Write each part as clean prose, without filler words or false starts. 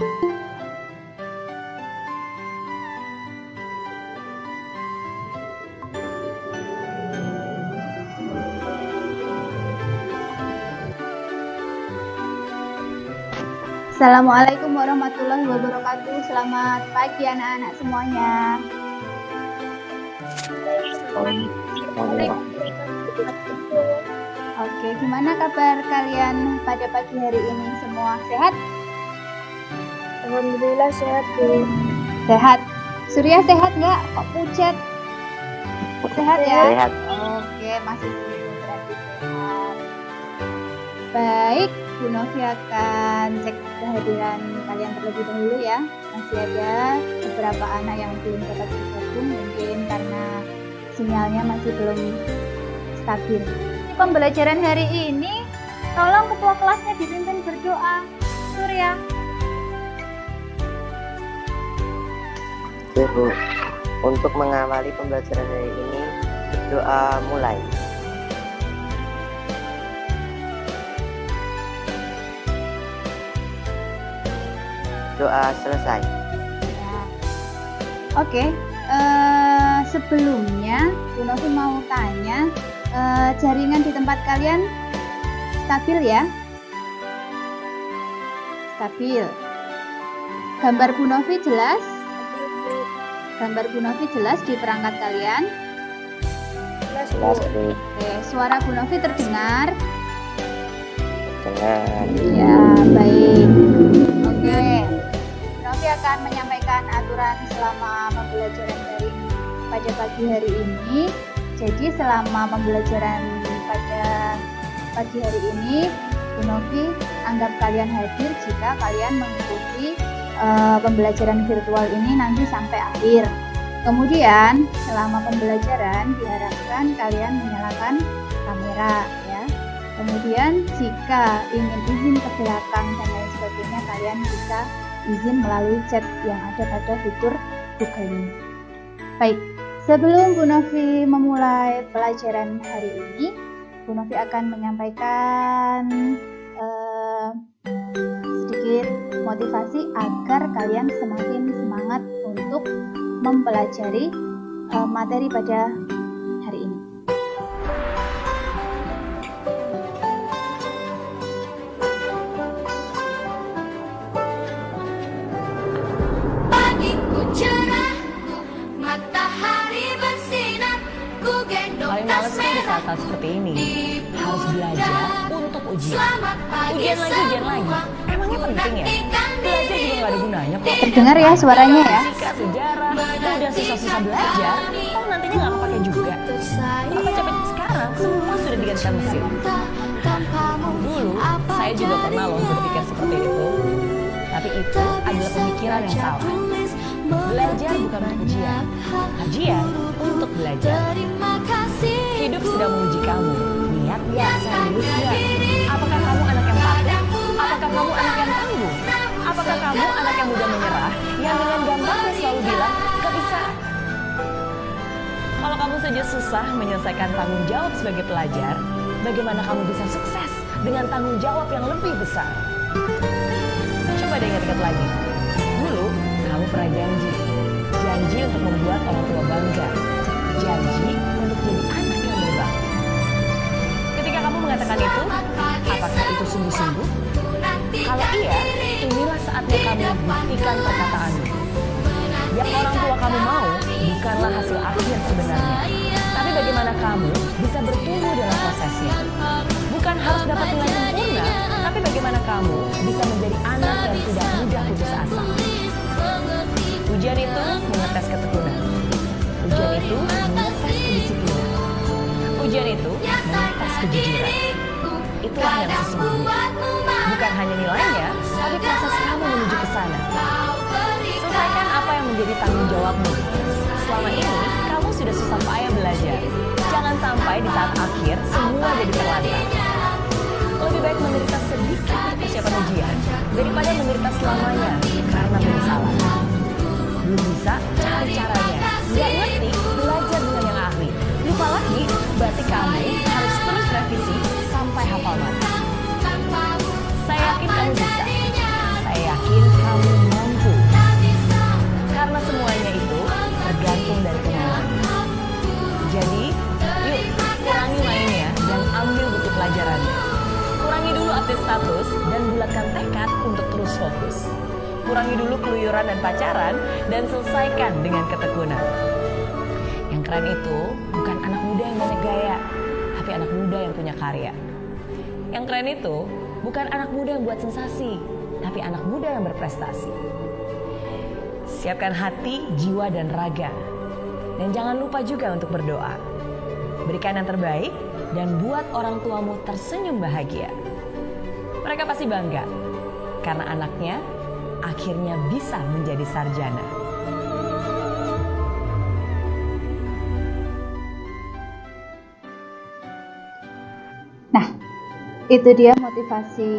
Assalamualaikum warahmatullahi wabarakatuh. Selamat pagi anak-anak semuanya. Oke, gimana kabar kalian pada pagi hari ini? Semua sehat? Alhamdulillah sehat, Bu. Sehat. Surya sehat nggak? Kok pucat? Sehat ya? Sehat. Oke, masih berarti sehat. Baik, Bu Novi akan cek kehadiran kalian terlebih dahulu ya. Masih ada beberapa anak yang belum dapat bergabung, mungkin karena sinyalnya masih belum stabil. Pembelajaran hari ini, tolong ketua kelasnya dipimpin berdoa. Surya. Bu, untuk mengawali pembelajaran hari ini, doa mulai. Doa selesai. Ya. Oke, sebelumnya Bu Novi mau tanya, jaringan di tempat kalian stabil ya? Stabil. Gambar Bu Novi jelas? Gambar Bu Novi jelas di perangkat kalian? Jelas, Bu. Oke, suara Bu Novi terdengar? Dengan Ya, baik. Oke, Bu Novi akan menyampaikan aturan selama pembelajaran daring pada pagi hari ini. Jadi selama pembelajaran pada pagi hari ini, Bu Novi anggap kalian hadir jika kalian mengikuti pembelajaran virtual ini nanti sampai akhir. Kemudian selama pembelajaran diharapkan kalian menyalakan kamera ya. Kemudian jika ingin izin ke belakang dan lain sebagainya, kalian bisa izin melalui chat yang ada pada fitur Google Meet. Baik, sebelum Bu Novi memulai pelajaran hari ini, Bu Novi akan menyampaikan sedikit motivasi agar kalian semakin semangat untuk mempelajari materi pada hari ini. Pagiku cerah, matahari bersinar, ku gendong Paling males sih di saat seperti ini. Harus belajar untuk ujian. Ujian lagi. Emangnya penting ya? Belajar juga gak ada gunanya kok. Terdengar ya suaranya ya? Fisika, sejarah, udah susah-susah belajar, oh nantinya gak kepake juga. Apa capek sekarang? Semua sudah digantikan mesin. Dulu, saya juga pernah loh berpikir seperti itu. Tapi itu adalah pemikiran yang salah. Belajar bukan untuk ujian, ujian untuk belajar. Hidup sedang menguji kamu. Niat ya, serius ya. Apakah kamu anak yang patuh? Apakah kamu anak yang tangguh? Apakah kamu anak yang mudah menyerah? Yang dengan gampangnya selalu bilang, gak bisa. Kalau kamu saja susah menyelesaikan tanggung jawab sebagai pelajar, bagaimana kamu bisa sukses dengan tanggung jawab yang lebih besar? Coba deh ingat-ingat lagi. Dulu, kamu pernah janji untuk membuat orang tua bangga, janji untuk jadi anak yang berbakti. Ketika kamu mengatakan itu, apakah itu sungguh-sungguh? Kalau iya, inilah saatnya kamu buktikan perkataanmu. Yang orang tua kamu mau bukanlah hasil akhir sebenarnya, tapi bagaimana kamu bisa bertumbuh dalam prosesnya. Bukan harus dapat nilai sempurna, tapi bagaimana kamu bisa menjadi anak yang tidak mudah putus asa. Ujian itu mengetes ketekunan. Ujian itu mengetes kedisiplinan. Ujian itu mengetes kejujuran. Itulah yang sesungguhnya. Bukan hanya nilainya, tapi proses kamu menuju ke sana. Selesaikan apa yang menjadi tanggung jawabmu. Selama ini, kamu sudah susah payah belajar. Jangan sampai di saat akhir, semua jadi terlantar. Lebih baik menderita sedikit untuk persiapan ujian, daripada menderita selamanya karena penyesalan. Belum bisa, cari caranya. Nggak ngerti, belajar dengan yang ahli. Lupa lagi, berarti kamu harus terus revisi sampai hafal mati. Saya yakin kamu bisa. Saya yakin kamu kurangi dulu keluyuran dan pacaran, dan selesaikan dengan ketekunan. Yang keren itu bukan anak muda yang banyak gaya, tapi anak muda yang punya karya. Yang keren itu bukan anak muda yang buat sensasi, tapi anak muda yang berprestasi. Siapkan hati, jiwa, dan raga. Dan jangan lupa juga untuk berdoa. Berikan yang terbaik dan buat orang tuamu tersenyum bahagia. Mereka pasti bangga karena anaknya akhirnya bisa menjadi sarjana. Nah, itu dia motivasi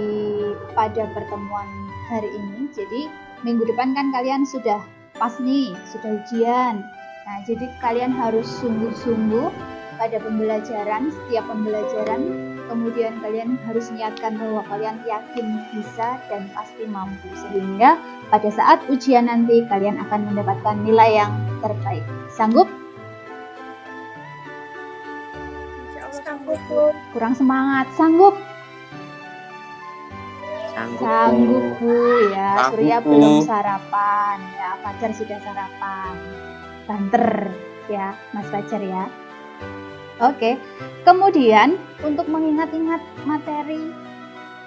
pada pertemuan hari ini. Jadi minggu depan kan kalian sudah pas nih, sudah ujian. Nah, jadi kalian harus sungguh-sungguh pada pembelajaran, setiap pembelajaran. Kemudian kalian harus niatkan bahwa kalian yakin bisa dan pasti mampu. Sehingga pada saat ujian nanti kalian akan mendapatkan nilai yang terbaik. Sanggup? Sanggup, Bu. Kurang semangat. Sanggup? Sanggup, Bu, ya. Sanggup, Surya Bu. belum sarapan, ya. Fajar sudah sarapan. Banter, ya, Mas Fajar ya. Oke. Kemudian untuk mengingat-ingat materi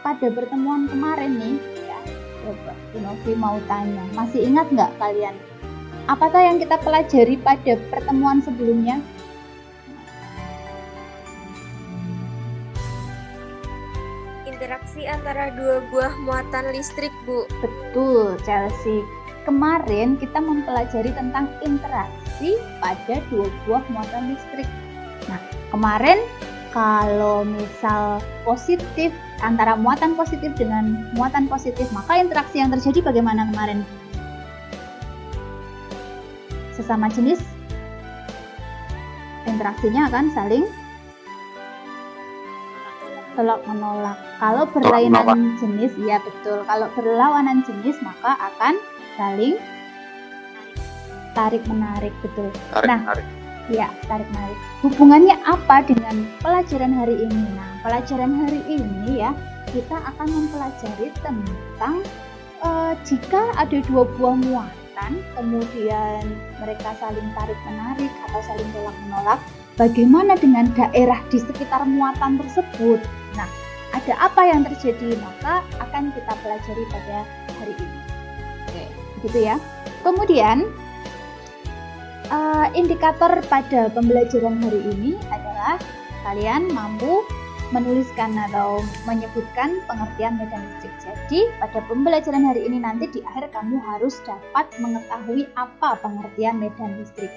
pada pertemuan kemarin nih, ya. Coba Bu Novi mau tanya, masih ingat nggak kalian? Apakah yang kita pelajari pada pertemuan sebelumnya? Interaksi antara dua buah muatan listrik, Bu. Betul, Chelsea. Kemarin kita mempelajari tentang interaksi pada dua buah muatan listrik. Nah, kemarin kalau misal positif, antara muatan positif dengan muatan positif, maka interaksi yang terjadi bagaimana kemarin? Sesama jenis, interaksinya akan saling tolak menolak. Kalau berlainan jenis, ya betul. Kalau berlawanan jenis, maka akan saling tarik menarik, betul. Ya, tarik menarik. Hubungannya apa dengan pelajaran hari ini? Nah, pelajaran hari ini ya, kita akan mempelajari tentang jika ada dua buah muatan, kemudian mereka saling tarik menarik atau saling tolak menolak, bagaimana dengan daerah di sekitar muatan tersebut? Nah, ada apa yang terjadi? Maka akan kita pelajari pada hari ini. Oke, begitu ya. Kemudian indikator pada pembelajaran hari ini adalah kalian mampu menuliskan atau menyebutkan pengertian medan listrik. Jadi pada pembelajaran hari ini nanti di akhir kamu harus dapat mengetahui apa pengertian medan listrik.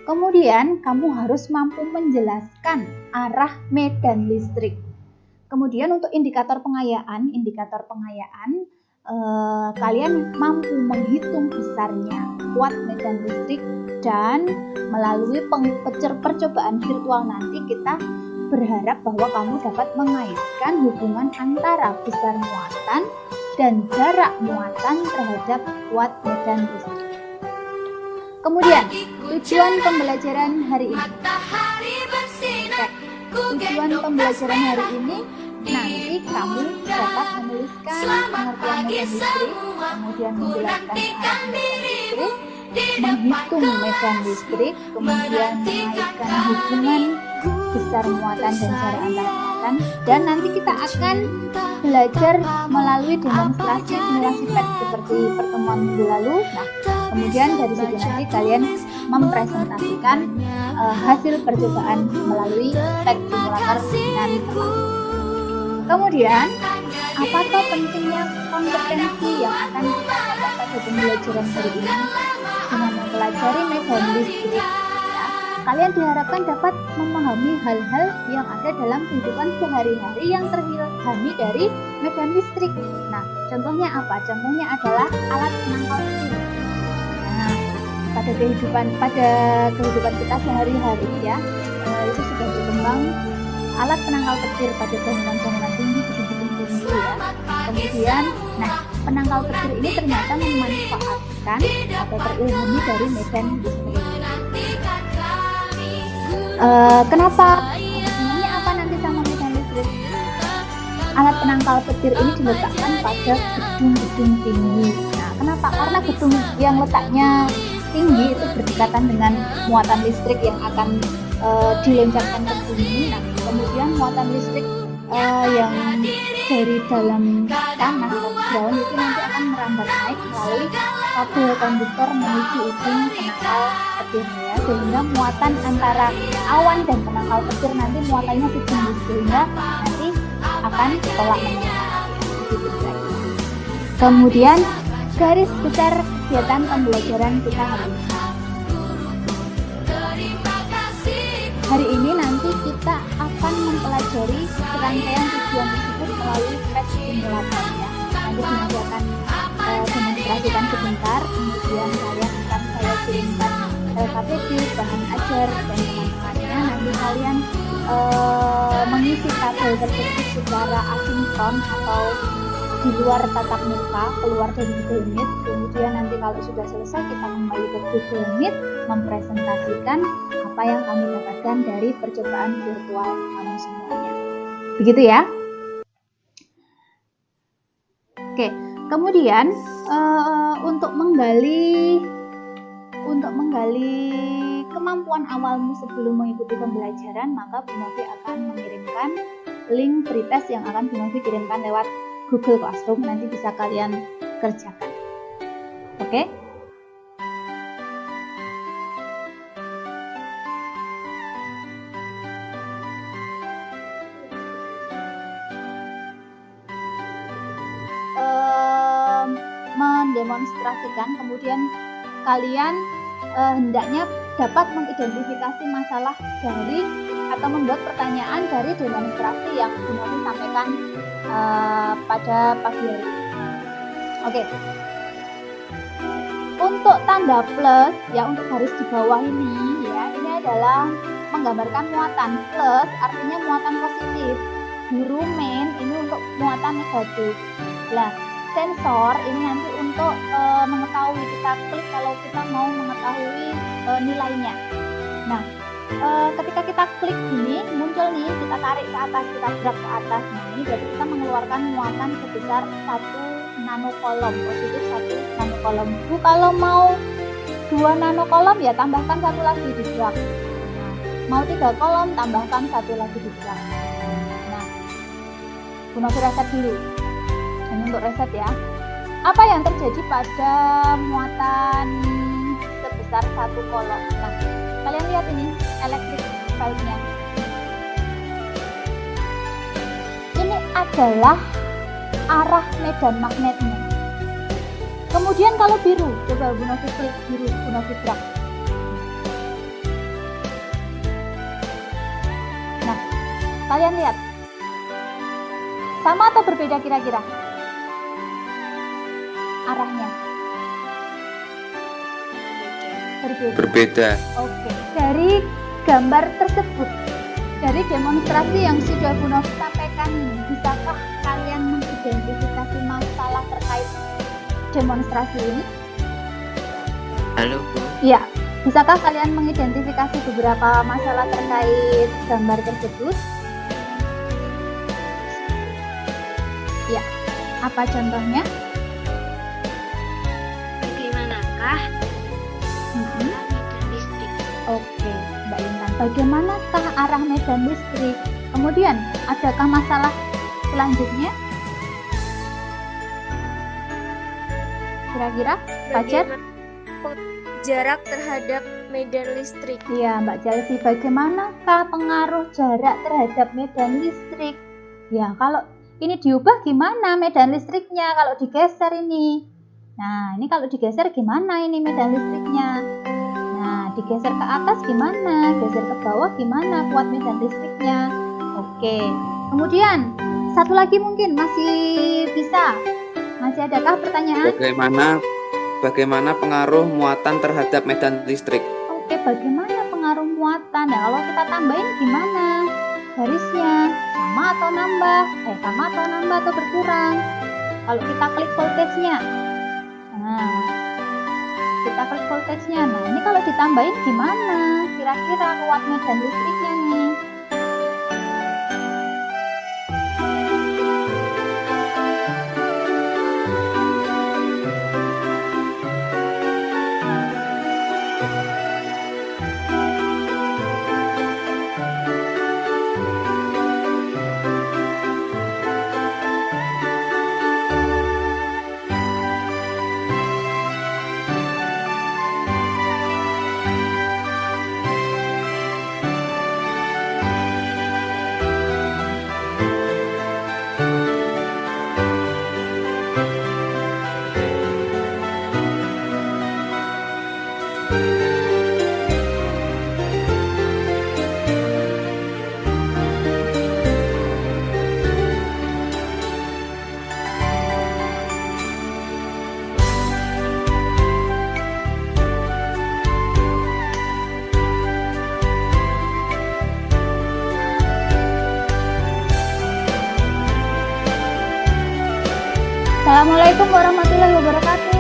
Kemudian kamu harus mampu menjelaskan arah medan listrik. Kemudian untuk indikator pengayaan, kalian mampu menghitung besarnya kuat medan listrik, dan melalui percobaan virtual nanti kita berharap bahwa kamu dapat mengaitkan hubungan antara besar muatan dan jarak muatan terhadap kuat medan listrik. Kemudian tujuan pembelajaran hari ini. Tujuan pembelajaran hari ini nanti kamu dapat menuliskan pengertian medan listrik, kemudian menjelaskan arah medan listrik, menghitung medan listrik, kemudian mengaitkan hubungan besar muatan dan jarak antar muatan, dan nanti kita akan belajar melalui demonstrasi simulasi PET seperti pertemuan minggu lalu. Nah, kemudian dari situ nanti kalian mempresentasikan hasil percobaan melalui PET simulator dengan teman. Kemudian, apakah pentingnya kompetensi yang akan kita dapat pada pembelajaran hari ini dengan mempelajari medan listrik? Ya, kalian diharapkan dapat memahami hal-hal yang ada dalam kehidupan sehari-hari yang terilhami dari medan listrik. Nah, contohnya apa? Contohnya adalah alat penangkal petir. Nah, pada kehidupan kita sehari-hari ya, itu sudah berkembang alat penangkal petir pada bangunan-bangunan tinggi, gedung-gedung tinggi ya. Kemudian, nah, penangkal petir ini ternyata memanfaatkan atau terilhami dari medan listrik. Kenapa? Sebenarnya apa nanti sama medan listrik? Alat penangkal petir ini diletakkan pada gedung-gedung tinggi. Nah, Kenapa? Karena gedung yang letaknya tinggi itu berdekatan dengan muatan listrik yang akan diloncengkan ke bumi. Nah, kemudian muatan listrik yang dari dalam tanah atau ground itu nanti akan merambat naik melalui kabel konduktor menuju ujung penangkal petir ya, sehingga muatan antara awan dan penangkal petir nanti muatannya tinggi sehingga nanti akan ditolak menengah. Kemudian garis besar kegiatan pembelajaran kita hari ini. Hari ini nanti kita akan mempelajari serangkaian tujuan tersebut melalui pet simulatornya. Nanti akan demonstrasikan sebentar, kemudian kalian akan saya kirimkan LKPD, bahan ajar dan teman-temannya. Nanti kalian mengisi tabel tersebut secara asinkron atau di luar tatap muka, keluar dari Google Meet. Kemudian nanti kalau sudah selesai kita kembali ke Google Meet mempresentasikan apa yang kami dapatkan dari percobaan virtual kami semuanya. Begitu ya. Oke, kemudian untuk menggali kemampuan awalmu sebelum mengikuti pembelajaran, maka Bu Novi akan mengirimkan link pretest yang akan Bu Novi kirimkan lewat Google Classroom, nanti bisa kalian kerjakan. Oke? Mendemonstrasikan, kemudian kalian hendaknya dapat mengidentifikasi masalah dari atau membuat pertanyaan dari demonstrasi yang Bu Novi sampaikan pada pagi hari ini. Oke. Untuk tanda plus ya, untuk garis di bawah ini ya, ini adalah menggambarkan muatan. Plus artinya muatan positif. Biru main ini untuk muatan negatif. Nah, sensor ini nanti untuk mengetahui, kita klik kalau kita mau mengetahui nilainya. Nah, ketika kita klik gini, muncul nih, kita tarik ke atas, kita drag ke atas. Nah, ini berarti kita mengeluarkan muatan sebesar 1 nanokolom, positif 1 nanokolom. Bu, kalau mau 2 nanokolom ya tambahkan 1 lagi di drag. Nah, mau 3 kolom tambahkan 1 lagi di drag. Nah, Bu Novi reset dulu. Ini untuk reset ya. Apa yang terjadi pada muatan sebesar 1 kolom? Nah, kalian lihat ini elektrik file-nya. Ini adalah arah medan magnetnya. Kemudian kalau biru, coba Bu Novi klik biru, Bu Novi drag. Nah, kalian lihat. Sama atau berbeda kira-kira? Arahnya. Berbeda. Oke, dari gambar tersebut, dari demonstrasi yang sudah Bu Novi sampaikan ini, bisakah kalian mengidentifikasi masalah terkait demonstrasi ini? Halo Bu. Iya, bisakah kalian mengidentifikasi beberapa masalah terkait gambar tersebut? Ya, apa contohnya? Bagaimanakah medan listrik? Oke, Mbak Intan. Bagaimanakah arah medan listrik? Kemudian, adakah masalah selanjutnya? Kira-kira, Fajar? Jarak terhadap medan listrik. Iya, Mbak Chelsea. Bagaimanakah pengaruh jarak terhadap medan listrik? Ya, kalau ini diubah gimana medan listriknya kalau digeser ini? Nah, ini kalau digeser gimana ini medan listriknya? Nah, digeser ke atas gimana? Geser ke bawah gimana buat medan listriknya? Oke. Kemudian, satu lagi mungkin masih bisa. Masih adakah pertanyaan? Bagaimana pengaruh muatan terhadap medan listrik? Oke, bagaimana pengaruh muatan? Nah, kalau kita tambahin gimana? Garisnya sama atau nambah? Sama atau nambah atau berkurang? Kalau kita klik voltage-nya. Nah, kita klik voltage-nya. Nah, ini kalau ditambahin gimana? Kira-kira kuat medan listriknya nih. Assalamualaikum warahmatullahi wabarakatuh.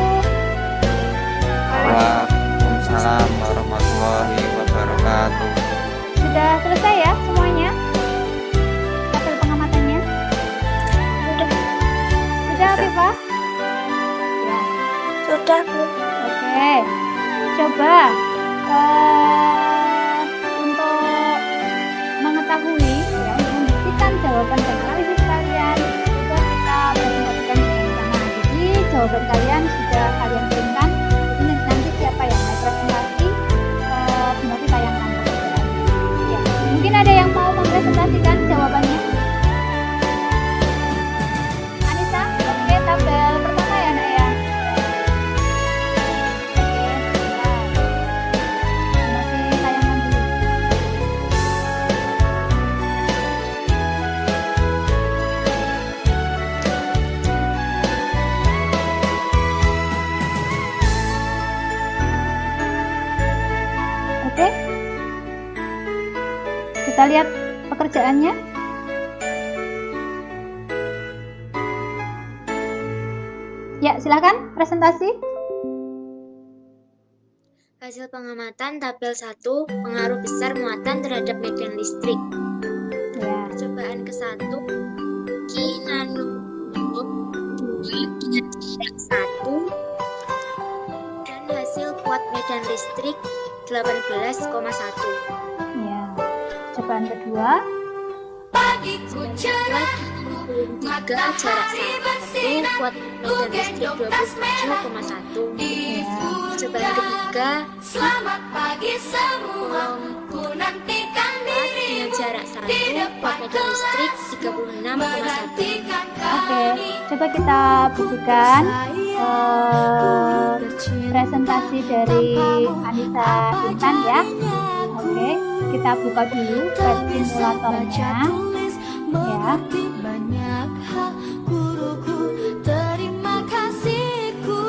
Waalaikumsalam warahmatullahi wabarakatuh. Sudah selesai ya semuanya? Tabel pengamatannya? Sudah, Viva? Ya. Sudah, Bu. Oke. Coba untuk mengetahui ya, untuk membuktikan jawaban dan analisis kalian, coba kita presentasikan bersama. Jadi jawaban kalian sudah kalian kirimkan. Jadi nanti siapa yang mau presentasi, nanti tayangkan pekerjaan. Ya, mungkin ada yang mau mempresentasikan jawabannya. Anissa, oke, tabel pertama ya, Nak ya. Oke, masih tayangkan dulu. Oke, kita lihat pekerjaannya. Ya, silakan presentasi. Hasil pengamatan tabel 1, pengaruh besar muatan terhadap medan listrik. Ya, Percobaan ke-1, Ki nanovolum 2 dengan jarak 1 dan hasil kuat medan listrik 18,1. ya. Cobaan kedua. Pagiku cerah, 3 jarak 1 kuat medan listrik 27,1. Ya. Percobaan ketiga, selamat pagi semua. kolom Ku nantikan 4 dengan dirimu jarak 1 di kuat depan medan listrik kelas 36,1. menantikan Oke, kami. coba kita buktikan presentasi dari Anissa Intan ya. Oke, kita buka dulu web simulatornya ya. Banyak hal guruku, terima kasihku.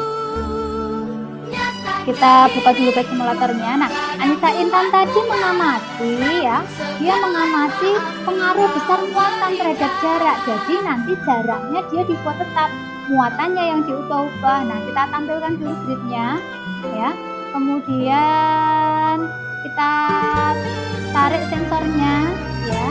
Kita buka dulu web simulatornya. Nah, Anissa Intan tadi mengamati ya. Dia mengamati pengaruh besar muatan terhadap jarak. Jadi nanti jaraknya dia dibuat tetap, muatannya yang diubah-ubah. Nah, kita tampilkan dulu gridnya ya. Kemudian kita tarik sensornya ya.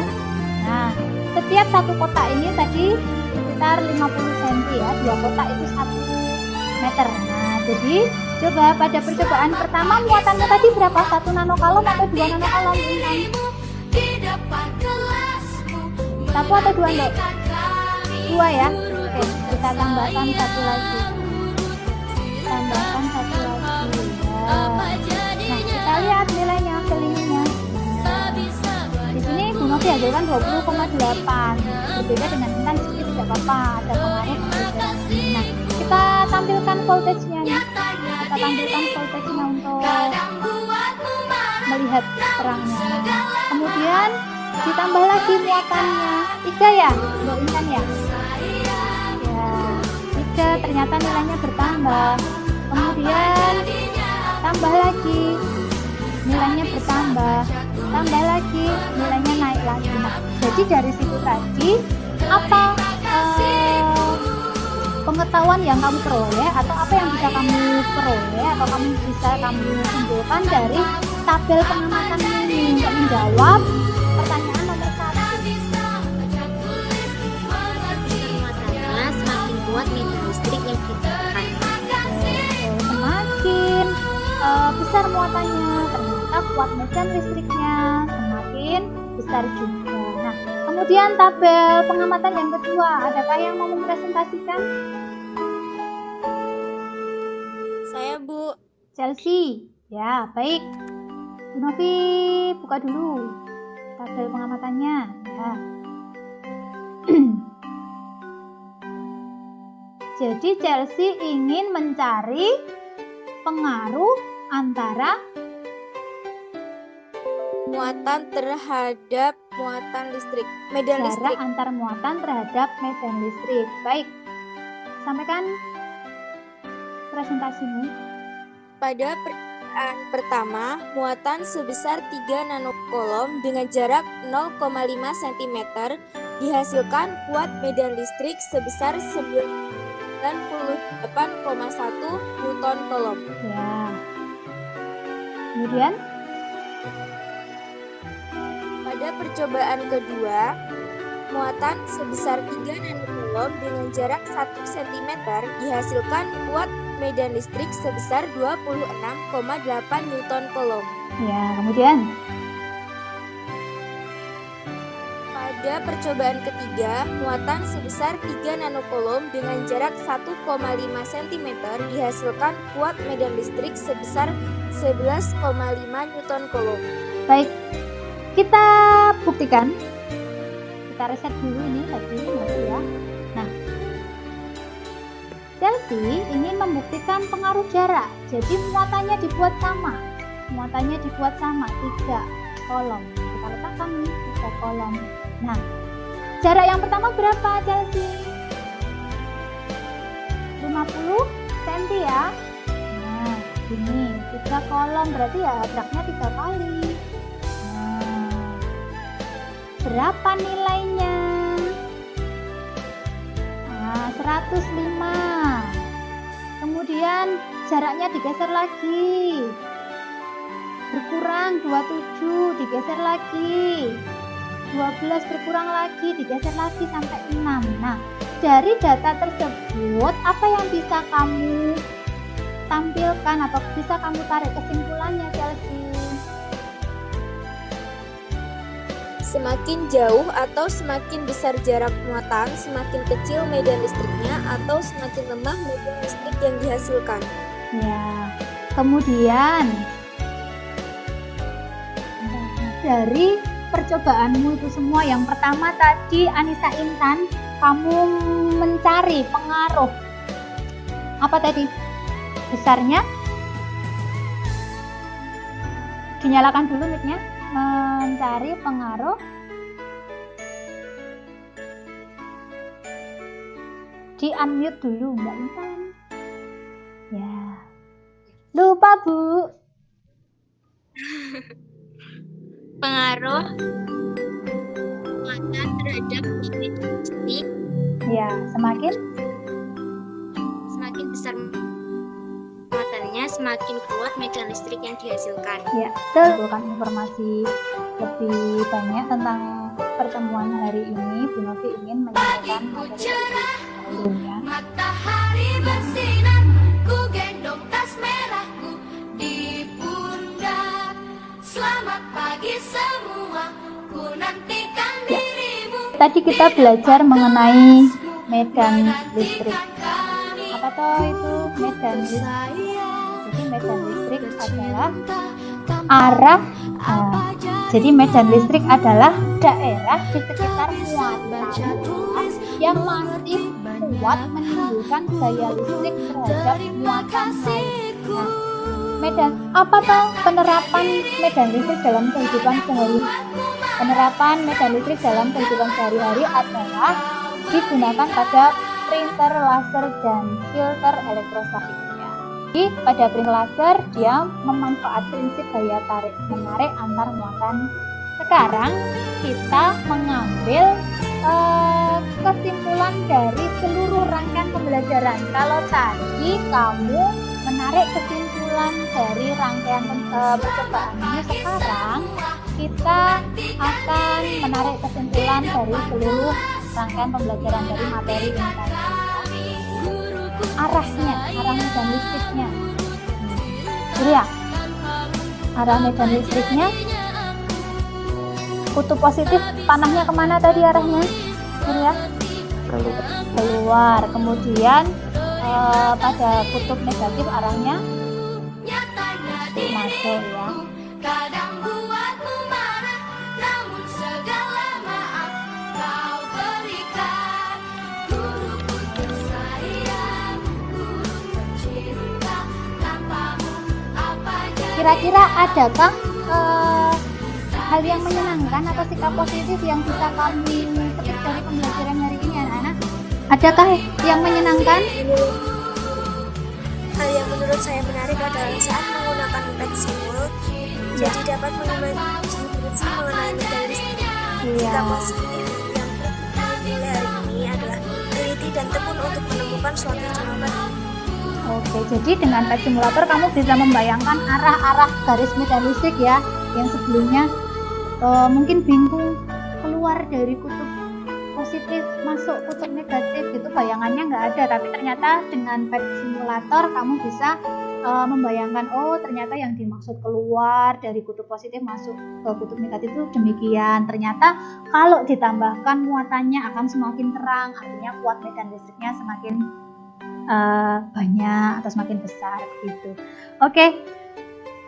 Nah, setiap satu kotak ini tadi sekitar 50 cm ya. Dua kotak itu 1 meter. Nah, jadi coba pada percobaan pertama muatannya tadi berapa? 1 nanokalom atau 2 nanokalom? Intan? Di depan kelasmu, 1 atau 2 Dok? menantikan kami. 2 ya. Oke, kita tambahkan 1 lagi. Tambahkan 1 lagi. Ya. Nah, kita lihat nilainya, selinnya. Nah, di sini Bu Novi hasilkan 20,8. Berbeda dengan Intan sedikit tidak apa-apa, ada pengaruh perbedaan. Nah, kita tampilkan voltage-nya nih. Kita tampilkan voltage-nya untuk Kadang buatmu marah, melihat terangnya. Kemudian ditambah lagi muatannya. 3 ya, Mbak Intan ya? Ya, 3 ternyata nilainya bertambah. Kemudian tambah lagi, nilainya bertambah. Tambah lagi, nilainya naik lagi. Nah, jadi dari situ tadi apa pengetahuan yang kamu peroleh atau apa yang bisa kamu peroleh atau kamu simpulkan dari tabel pengamatan ini untuk menjawab pertanyaan nomor 1. Muatannya semakin kuat medan listrik yang ditemukan. Semakin besar muatannya, ternyata kuat medan listriknya semakin besar juga. Nah, kemudian tabel pengamatan yang kedua, adakah yang mau mempresentasikan? Saya, Bu. Chelsea, ya baik. Bu Novi buka dulu tabel pengamatannya. Ya. Jadi Chelsea ingin mencari pengaruh antara Muatan terhadap muatan listrik. Medan jarak listrik. antar muatan terhadap medan listrik. Baik, sampaikan presentasimu. Pada percobaan pertama, muatan sebesar 3 nanokolom dengan jarak 0,5 cm dihasilkan kuat medan listrik sebesar 19,1 98,1 Newton Coulomb. Ya. Kemudian Pada percobaan kedua, muatan sebesar 3 nanocoulomb dengan jarak 1 cm dihasilkan kuat medan listrik sebesar 26,8 Newton Coulomb. ya, kemudian Pada percobaan ketiga, muatan sebesar 3 nanocoulomb dengan jarak 1,5 cm dihasilkan kuat medan listrik sebesar 11,5 Newton Coulomb. baik. Kita buktikan. Kita reset dulu ini tadi nanti ya. Nah, Chelsea ini membuktikan pengaruh jarak. Jadi muatannya dibuat sama. Muatannya dibuat sama 3 kolom. Kita letakkan nih 3 kolom. Nah, jarak yang pertama berapa Chelsea? 50 cm ya. Nah, ini 3 kolom berarti ya jaraknya 3 kali. Berapa nilainya? Nah, 105. Kemudian jaraknya digeser lagi. Berkurang 27, digeser lagi. 12 berkurang lagi, digeser lagi sampai 6. Nah, dari data tersebut apa yang bisa kamu tampilkan atau bisa kamu tarik kesimpulannya, Chelsea? Semakin jauh atau semakin besar jarak muatan, semakin kecil medan listriknya atau semakin lemah medan listrik yang dihasilkan. Ya, kemudian dari percobaanmu itu semua, yang pertama tadi Anissa Intan, kamu mencari pengaruh apa tadi? Besarnya? Dinyalakan dulu mic-nya. Mencari pengaruh di unmute dulu Mbak Intan. Ya, lupa Bu. Pengaruh muatan terhadap medan listrik Ya, semakin besar muatannya, semakin kuat medan listrik yang dihasilkan. ya, betul. Kan informasi lebih banyak tentang pertemuan hari ini, Bu Novi ingin menyampaikan materi sebelumnya. Matahari bersinar, ku gendong tas merahku di pundak. Selamat pagi semua, ku nantikan dirimu. Tadi kita belajar mengenai medan listrik. Apa toh itu medan listrik? Jadi medan listrik adalah arah. Jadi medan listrik adalah daerah di sekitar muatan yang masih kuat menimbulkan gaya listrik terhadap muatan lain. Nah, medan apa toh penerapan medan listrik dalam kehidupan sehari-hari? Penerapan medan listrik dalam kehidupan sehari-hari adalah digunakan pada printer, laser, dan filter elektrostatik. Jadi pada printer laser dia memanfaatkan prinsip gaya tarik menarik antar muatan. Sekarang kita mengambil kesimpulan dari seluruh rangkaian pembelajaran. Kalau tadi kamu menarik kesimpulan dari rangkaian percobaan ini, sekarang kita akan menarik kesimpulan dari seluruh rangkaian pembelajaran dari materi ini tadi. Arah medan listriknya. Jadi ya, arah medan listriknya, kutub positif panahnya kemana tadi arahnya? Ya, keluar. Kemudian pada kutub negatif arahnya masuk ya. Kadang buatmu marah, namun segala maaf kau berikan. Guruku tersayang, guru tercinta, tanpamu apa jadi. Kira-kira adakah hal yang menyenangkan atau sikap positif yang bisa kami petik dari pembelajaran hari ini, anak-anak? Adakah yang menyenangkan? Hal yang menurut saya menarik adalah saat menggunakan pensil, jadi dapat menguji mengenai medan listrik. Iya. Sikap positif yang terpilih hari ini adalah teliti dan tekun untuk menemukan kehidupan semakin cepat. Oke, jadi dengan pet simulator kamu bisa membayangkan arah-arah garis medan listrik ya, yang sebelumnya mungkin bingung keluar dari kutub positif masuk kutub negatif gitu, bayangannya nggak ada, tapi ternyata dengan pet simulator kamu bisa membayangkan, oh ternyata yang dimaksud keluar dari kutub positif masuk ke kutub negatif itu demikian. Ternyata kalau ditambahkan muatannya akan semakin terang, artinya kuat medan listriknya semakin banyak atau semakin besar gitu. Oke,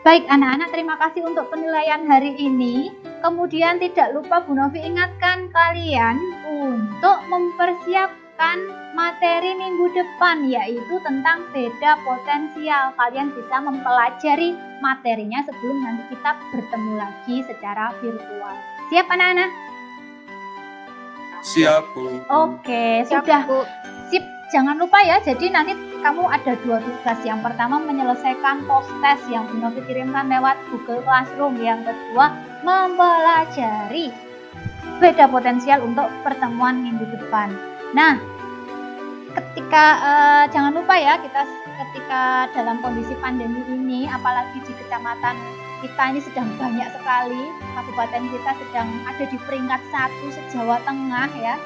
baik anak-anak, terima kasih untuk penilaian hari ini. Kemudian tidak lupa Bu Novi ingatkan kalian untuk mempersiapkan materi minggu depan, yaitu tentang beda potensial. Kalian bisa mempelajari materinya sebelum nanti kita bertemu lagi secara virtual. Siap anak-anak? Siap, Bu. Oke, Siap, sudah. Bu. Sip, jangan lupa ya, jadi nanti kamu ada 2 tugas. Yang pertama menyelesaikan post test yang Bu Novi kirimkan lewat Google Classroom. Yang kedua mempelajari beda potensial untuk pertemuan minggu depan. Nah, ketika jangan lupa ya, kita ketika dalam kondisi pandemi ini, apalagi di kecamatan kita ini sedang banyak sekali, kabupaten kita sedang ada di peringkat 1 se-Jawa Tengah ya.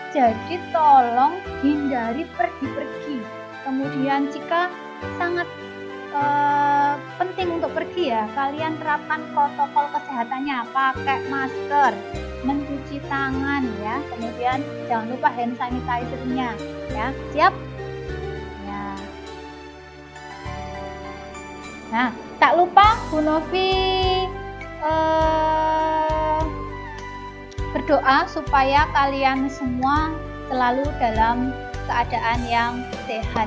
Jadi tolong hindari pergi-pergi. Kemudian jika sangat penting untuk pergi ya, kalian terapkan protokol kesehatannya, pakai masker, mencuci tangan ya. Kemudian jangan lupa hand sanitizer-nya ya. Siap? Ya. Nah, tak lupa Bu Novi berdoa supaya kalian semua selalu dalam keadaan yang sehat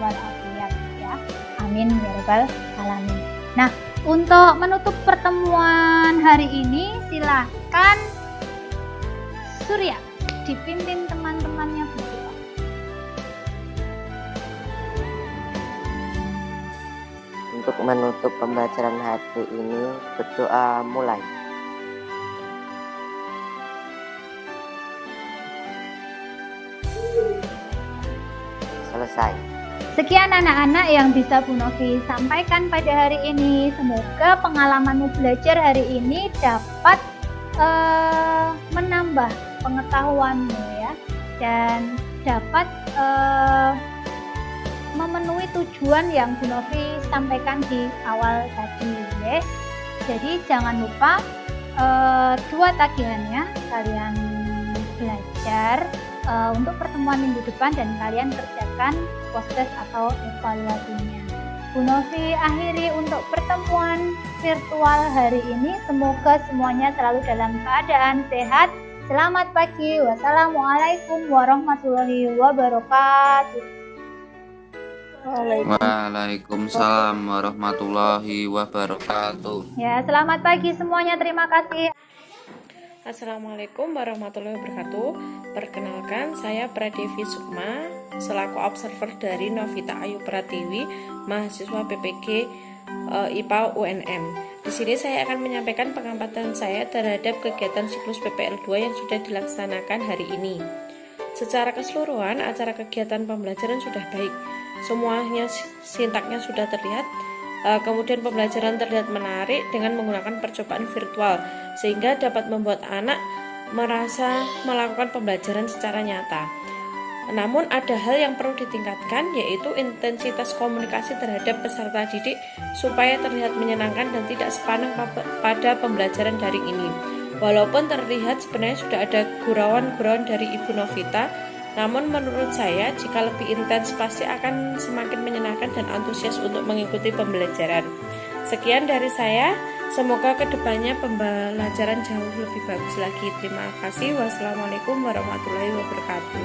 walafiat ya. Amin ya rabbal alamin. Nah, untuk menutup pertemuan hari ini silakan Surya dipimpin teman-temannya berdoa. Untuk menutup pembelajaran hari ini, berdoa mulai. Selesai. Sekian anak-anak yang bisa Bu Novi sampaikan pada hari ini. Semoga pengalamanmu belajar hari ini dapat menambah pengetahuanmu ya, dan dapat memenuhi tujuan yang Bu Novi sampaikan di awal tadi ya. Jadi jangan lupa 2 tagihannya kalian belajar untuk pertemuan minggu depan dan kalian kerjakan post test atau evaluasinya. Bu Novi akhiri untuk pertemuan virtual hari ini. Semoga semuanya selalu dalam keadaan sehat. Selamat pagi. Wassalamualaikum warahmatullahi wabarakatuh. Waalaikumsalam warahmatullahi wabarakatuh. Ya, selamat pagi semuanya. Terima kasih. Assalamualaikum warahmatullahi wabarakatuh. Perkenalkan, saya Pradevi Sukma selaku observer dari Novita Ayu Pratiwi, mahasiswa PPG IPA UNM. Di sini saya akan menyampaikan pengamatan saya terhadap kegiatan siklus PPL 2 yang sudah dilaksanakan hari ini. Secara keseluruhan, acara kegiatan pembelajaran sudah baik. Semuanya sintaknya sudah terlihat. Kemudian pembelajaran terlihat menarik dengan menggunakan percobaan virtual, sehingga dapat membuat anak merasa melakukan pembelajaran secara nyata. Namun ada hal yang perlu ditingkatkan, yaitu intensitas komunikasi terhadap peserta didik supaya terlihat menyenangkan dan tidak sepaneng pada pembelajaran daring ini. Walaupun terlihat sebenarnya sudah ada gurauan-gurauan dari Ibu Novita, namun menurut saya jika lebih intens pasti akan semakin menyenangkan dan antusias untuk mengikuti pembelajaran. Sekian dari saya, semoga kedepannya pembelajaran jauh lebih bagus lagi. Terima kasih. Wassalamualaikum warahmatullahi wabarakatuh.